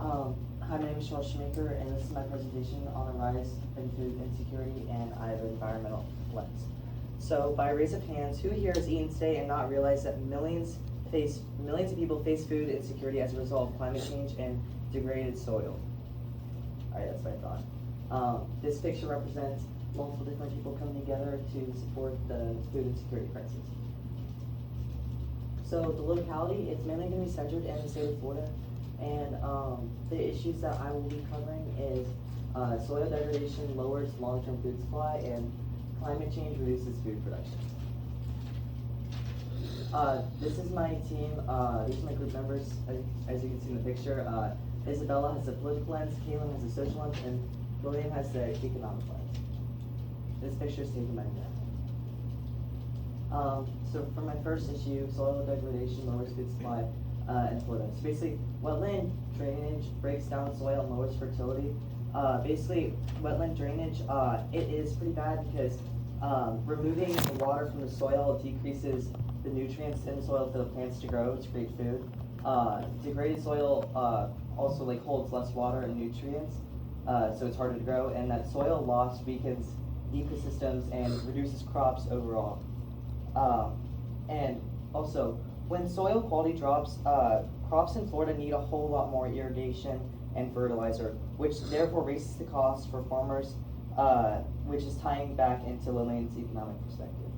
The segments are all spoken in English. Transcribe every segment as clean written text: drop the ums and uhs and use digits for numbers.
Hi, my name is Charles Shoemaker, and this is my presentation on the rise in food insecurity, and I have an environmental lens. So, by raise of hands, who here has eaten today and not realized that millions of people face food insecurity as a result of climate change and degraded soil? All right, that's what I thought. This picture represents multiple different people coming together to support the food insecurity crisis. So the locality, it's mainly going to be centered in the state of Florida, and the issues that I will be covering is soil degradation lowers long-term food supply, and climate change reduces food production. This is my team. These are my group members, as you can see in the picture. Isabella has a political lens, Kaylin has a social lens, and William has the economic lens. This picture is taken by me. So for my first issue, soil degradation lowers food supply in Florida. So basically, wetland drainage breaks down soil and lowers fertility. Basically, wetland drainage, it is pretty bad because removing the water from the soil decreases the nutrients in the soil for the plants to grow to create food. Degraded soil also holds less water and nutrients, so it's harder to grow, and that soil loss weakens ecosystems and reduces crops overall. And also, when soil quality drops, crops in Florida need a whole lot more irrigation and fertilizer, which therefore raises the cost for farmers, which is tying back into Lillian's economic perspective.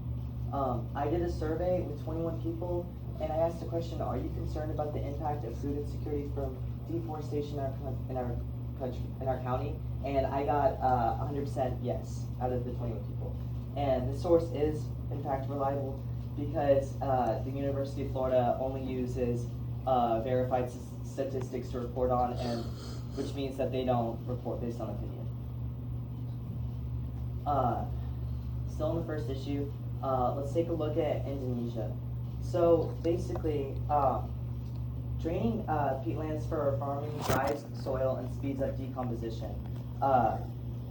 I did a survey with 21 people, and I asked the question, are you concerned about the impact of food insecurity from deforestation in our county? And I got 100% yes out of the 21 people. And the source is, in fact, reliable because the University of Florida only uses verified statistics to report on, and which means that they don't report based on opinion. Still in the first issue, let's take a look at Indonesia. So basically, draining peatlands for farming dries soil and speeds up decomposition.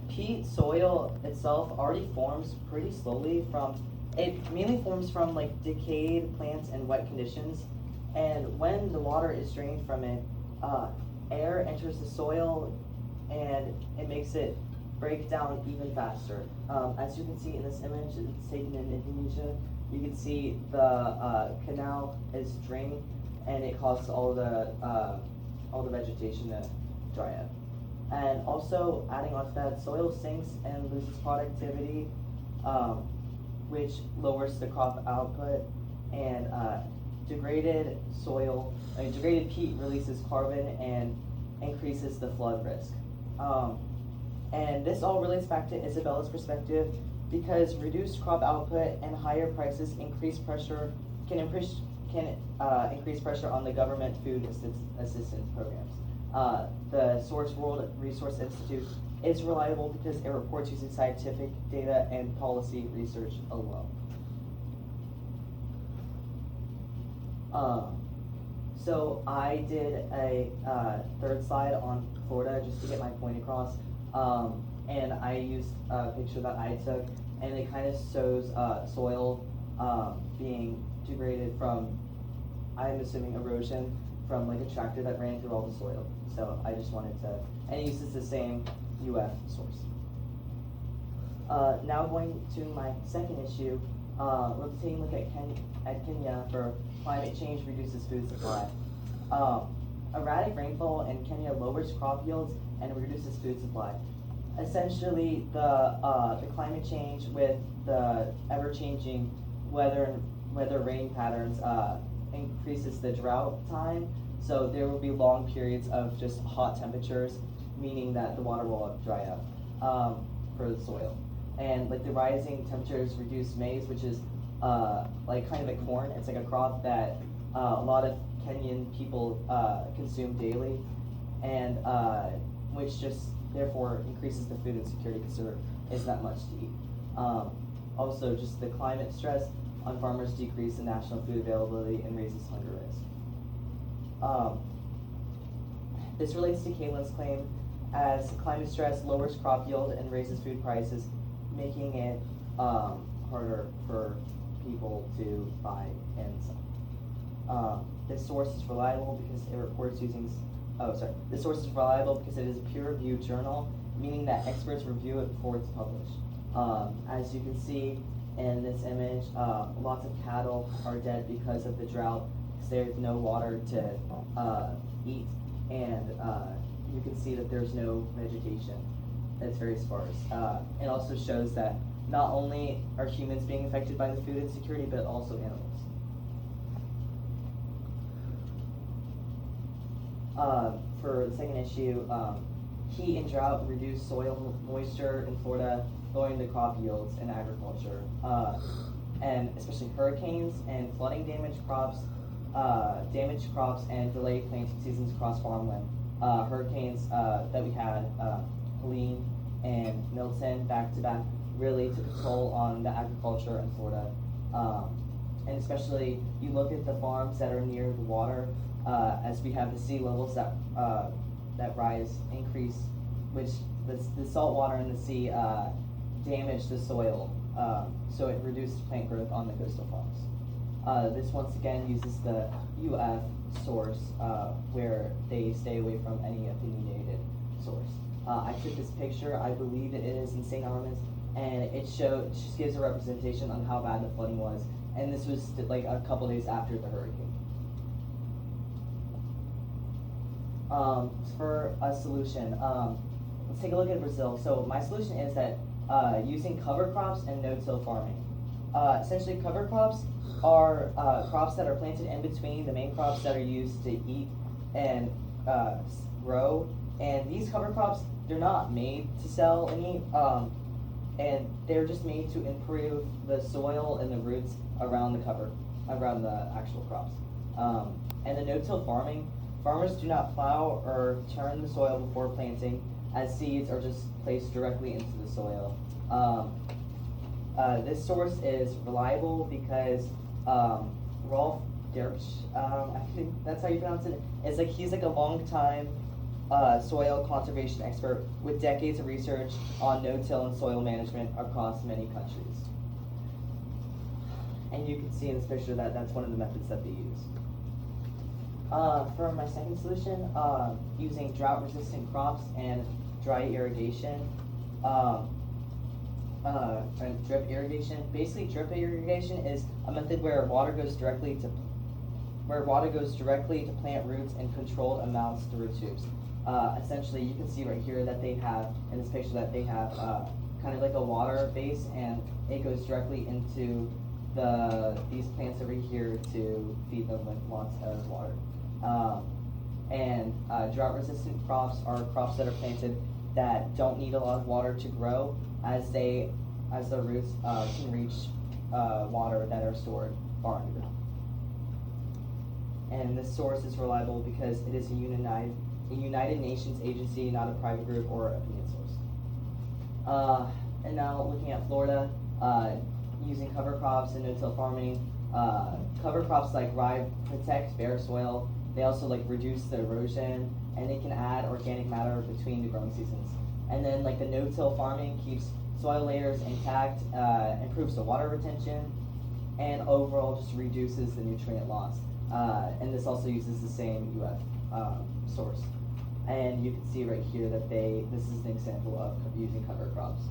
Peat soil itself already forms pretty slowly it mainly forms from decayed plants and wet conditions. And when the water is drained from it, air enters the soil and it makes it break down even faster. As you can see in this image, it's taken in Indonesia. You can see the canal is draining, and it causes all the vegetation to dry up. And also, adding on to that, soil sinks and loses productivity, which lowers the crop output, and degraded peat releases carbon and increases the flood risk. And this all relates back to Isabella's perspective, because reduced crop output and higher prices can increase pressure on the government food assistance programs. The source World Resource Institute is reliable because it reports using scientific data and policy research alone. So I did a third slide on Florida just to get my point across, and I used a picture that I took, and it kind of shows soil being degraded from, I'm assuming, erosion from a tractor that ran through all the soil. So I just wanted to, and it uses the same UF source. Now going to my second issue, let's take a look at Kenya for climate change reduces food supply. Erratic rainfall in Kenya lowers crop yields and reduces food supply. Essentially, the climate change with the ever-changing weather rain patterns increases the drought time. So there will be long periods of just hot temperatures, meaning that the water will dry up for the soil. And the rising temperatures reduce maize, which is kind of a corn. It's like a crop that a lot of Kenyan people consume daily, and which just therefore increases the food insecurity because there isn't that much to eat. Also, just the climate stress on farmers decrease the national food availability and raises hunger risk. This relates to Kaylin's claim, as climate stress lowers crop yield and raises food prices, making it harder for people to buy and sell. This source is reliable because it reports using This source is reliable because it is a peer-reviewed journal, meaning that experts review it before it's published. As you can see in this image, lots of cattle are dead because of the drought, because there's no water to eat, and you can see that there's no vegetation. It's very sparse. It also shows that not only are humans being affected by the food insecurity, but also animals. For the second issue, heat and drought reduce soil moisture in Florida, lowering the crop yields in agriculture. And especially hurricanes and flooding damage crops and delay planting seasons across farmland. Hurricanes that we had, Helene and Milton back to back, really took a toll on the agriculture in Florida. And especially, you look at the farms that are near the water, as we have the sea levels that increase, which the salt water in the sea damage the soil, so it reduces plant growth on the coastal farms. This once again uses the UF source, where they stay away from any opinionated source. I took this picture, I believe it is in St. Armands, and it just gives a representation on how bad the flooding was, and this was like a couple days after the hurricane. For a solution, let's take a look at Brazil. So my solution is that using cover crops and no-till farming. Essentially, cover crops are crops that are planted in between the main crops that are used to eat and grow. And these cover crops, they're not made to sell and eat, and they're just made to improve the soil and the roots around the actual crops. And the no-till farming, farmers do not plow or turn the soil before planting, as seeds are just placed directly into the soil. This source is reliable because Rolf Derksch, I think that's how you pronounce it, he's a long time soil conservation expert with decades of research on no-till and soil management across many countries. And you can see in this picture that that's one of the methods that they use. For my second solution, using drought-resistant crops and dry irrigation, and drip irrigation. Basically, drip irrigation is a method where water goes directly to plant roots in controlled amounts through tubes. Essentially, you can see right here that they have, in this picture, that they have kind of like a water base, and it goes directly into these plants over here to feed them with lots of water. Drought-resistant crops are crops that are planted that don't need a lot of water to grow, as their roots can reach water that are stored far underground. And this source is reliable because it is a United Nations agency, not a private group or opinion source. And now looking at Florida, using cover crops and no-till farming. Cover crops like rye protect bare soil. They also reduce the erosion, and they can add organic matter between the growing seasons. And then the no-till farming keeps soil layers intact, improves the water retention, and overall just reduces the nutrient loss. And this also uses the same UF source. And you can see right here that this is an example of using cover crops.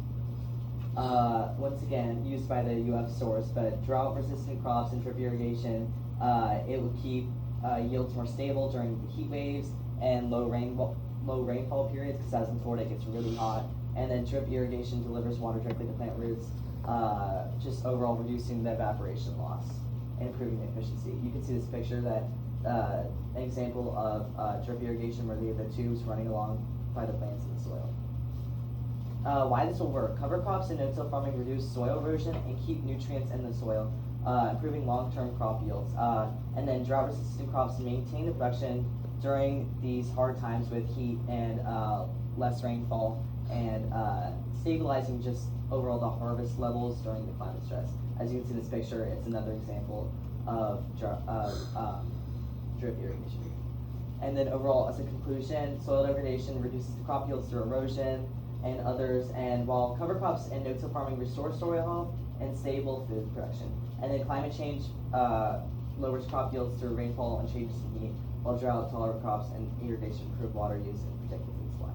Once again, used by the UF source, but drought-resistant crops and drip irrigation, it will keep yields more stable during heat waves and low rainfall periods, because as in Florida it gets really hot. And then drip irrigation delivers water directly to plant roots, just overall reducing the evaporation loss and improving the efficiency. You can see this picture that an example of drip irrigation where they have the tubes running along by the plants in the soil. Why this will work. Cover crops and no-till farming reduce soil erosion and keep nutrients in the soil, improving long-term crop yields. And then drought-resistant crops maintain the production during these hard times with heat and less rainfall, and stabilizing just overall the harvest levels during the climate stress. As you can see in this picture, it's another example of drip irrigation. And then overall, as a conclusion, soil degradation reduces the crop yields through erosion and others, and while cover crops and no-till farming restore soil health and stable food production. And then climate change lowers crop yields through rainfall and changes in heat, while drought tolerant crops and irrigation improve water use and protect the food supply.